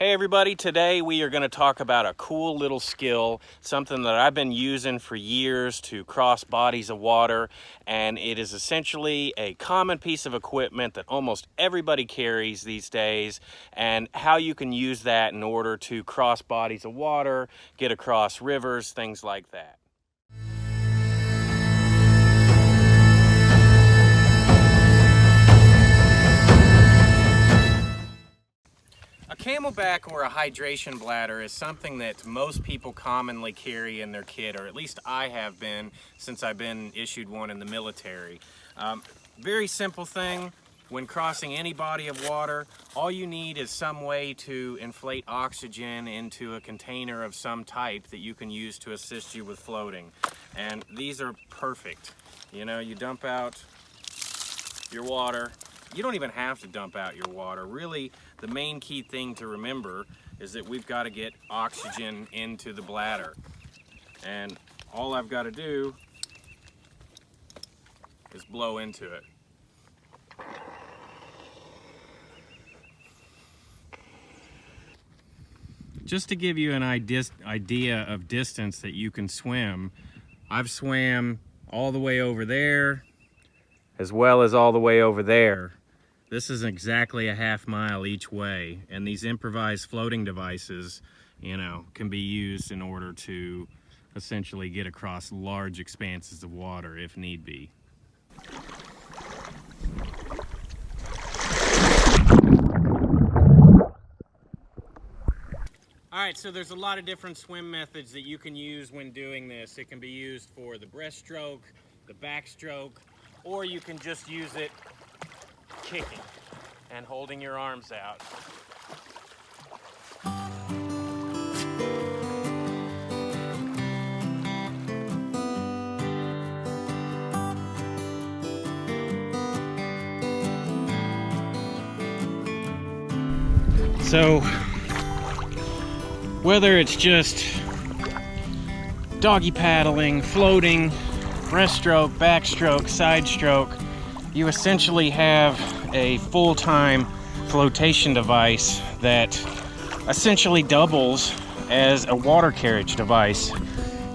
Hey everybody, today we are going to talk about a cool little skill, something that I've been using for years to cross bodies of water, and it is essentially a common piece of equipment that almost everybody carries these days, and how you can use that in order to cross bodies of water, get across rivers, things like that. A Camelbak or a hydration bladder is something that most people commonly carry in their kit, or at least I have been since I've been issued one in the military. Very simple thing. When crossing any body of water, all you need is some way to inflate oxygen into a container of some type that you can use to assist you with floating. And these are perfect. You know, you dump out your water. You don't even have to dump out your water. Really, the main key thing to remember is that we've got to get oxygen into the bladder. And all I've got to do is blow into it. Just to give you an idea of distance that you can swim, I've swam all the way over there, as well as all the way over there. This is exactly a half mile each way, and these improvised floating devices, you know, can be used in order to essentially get across large expanses of water if need be. Alright, so there's a lot of different swim methods that you can use when doing this. It can be used for the breaststroke, the backstroke, or you can just use it kicking and holding your arms out. So, whether it's just doggy paddling, floating, breaststroke, backstroke, side stroke, you essentially have a full-time flotation device that essentially doubles as a water carriage device.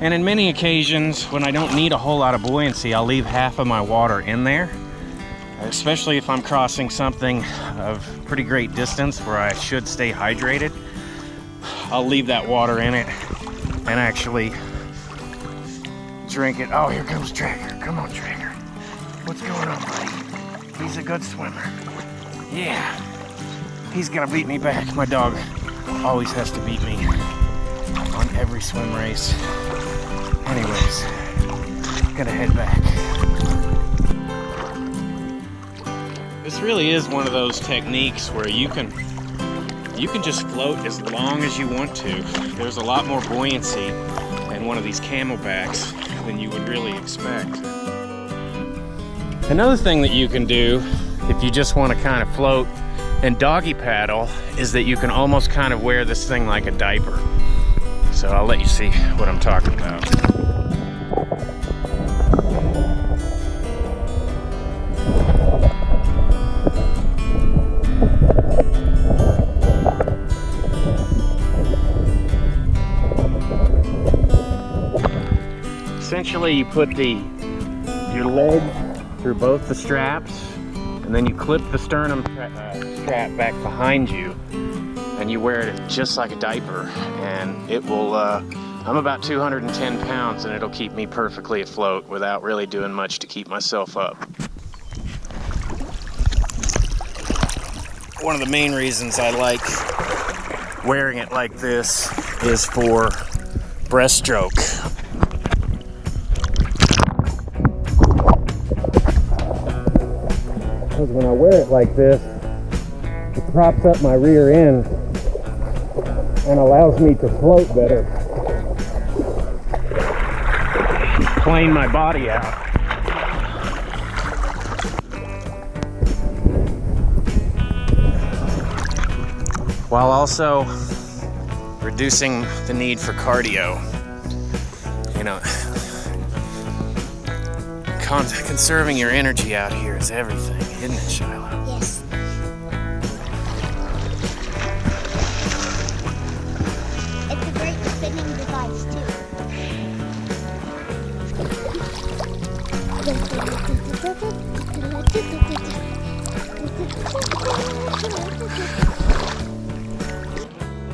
And in many occasions, when I don't need a whole lot of buoyancy, I'll leave half of my water in there, especially if I'm crossing something of pretty great distance where I should stay hydrated. I'll leave that water in it and actually drink it. Oh, here comes Tracker. Come on, Tracker. What's going on, buddy? He's a good swimmer. Yeah. He's gonna beat me back. My dog always has to beat me on every swim race. Anyways, gonna head back. This really is one of those techniques where you can just float as long as you want to. There's a lot more buoyancy in one of these Camelbaks than you would really expect. Another thing that you can do if you just want to kind of float and doggy paddle is that you can almost kind of wear this thing like a diaper. So I'll let you see what I'm talking about. Essentially, you put your leg through both the straps, and then you clip the sternum strap back behind you, and you wear it just like a diaper, and it will, I'm about 210 pounds, and it'll keep me perfectly afloat without really doing much to keep myself up. One of the main reasons I like wearing it like this is for breaststroke. Because when I wear it like this, it props up my rear end and allows me to float better, plane my body out. While also reducing the need for cardio. You know, conserving your energy out here is everything, isn't it, Shiloh? Yes.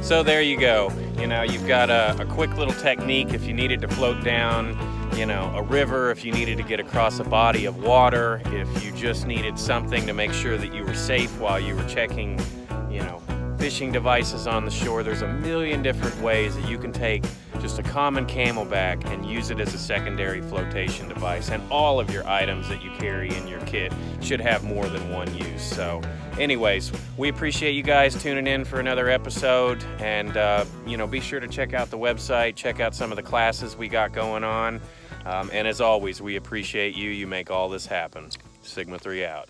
So there you go. You know, you've got a quick little technique if you needed to float down, you know, a river, if you needed to get across a body of water, if you just needed something to make sure that you were safe while you were checking, you know, fishing devices on the shore. There's a million different ways that you can take just a common Camelbak and use it as a secondary flotation device, and all of your items that you carry in your kit should have more than one use. So anyways, we appreciate you guys tuning in for another episode, and you know, be sure to check out the website, check out some of the classes we got going on, and as always, we appreciate you. You make all this happen. Sigma 3 out.